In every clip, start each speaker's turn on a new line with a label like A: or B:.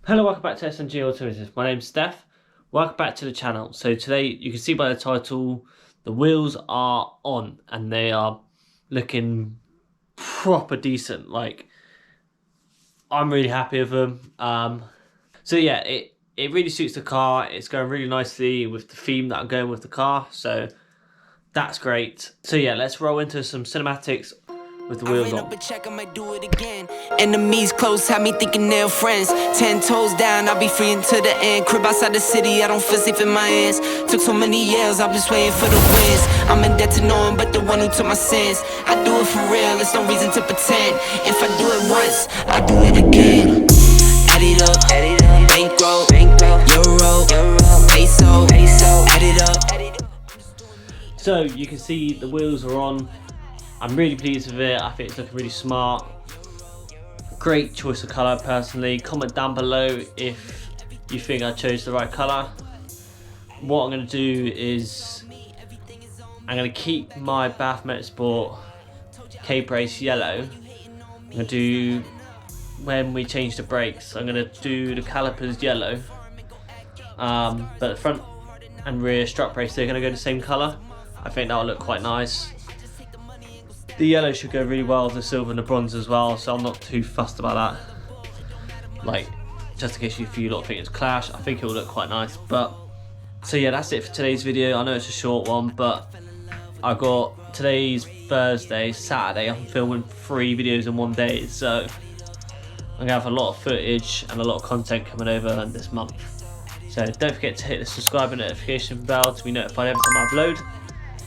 A: Hello, welcome back to S&G Automotive. My name's Steph. Welcome back to the channel. So today, you can see by the title, the wheels are on and they are looking proper decent. Like, I'm really happy with them. So yeah, it really suits the car. It's going really nicely with the theme that I'm going with the car. So that's great. So yeah, let's roll into some cinematics with the wheels on.
B: Check, I might do it again. Enemies close, have me thinking they're friends. 10 toes down, I'll be free until the end. Crib outside the city, I don't feel safe in my hands. Took so many years, I'm just waiting for the wins. I'm in debt to no one but the one who took my sins. I do it for real, there's no reason to pretend. If I do it once, I'll do it again. Add it up, bankroll, euro, peso, add it up.
A: So you can see the wheels are on. I'm really pleased with it. I think it's looking really smart. Great choice of colour personally. Comment down below if you think I chose the right colour. What I'm going to do is I'm going to keep my Bath Motorsport K-brace yellow. I'm going to do, when we change the brakes, I'm going to do the calipers yellow. But the front and rear strut brace, they're going to go the same colour. I think that'll look quite nice. The yellow should go really well with the silver and the bronze as well, so I'm not too fussed about that. Like, just in case you lot think it's clash, I think it will look quite nice. But so yeah, that's it for today's video. I know it's a short one, but I got today's Thursday, Saturday. I'm filming 3 videos in one day, so I'm gonna have a lot of footage and a lot of content coming over this month. So don't forget to hit the subscribe and notification bell to be notified every time I upload.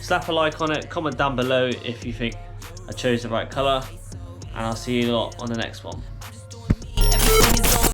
A: Slap a like on it, comment down below if you think I chose the right colour, and I'll see you lot on the next one.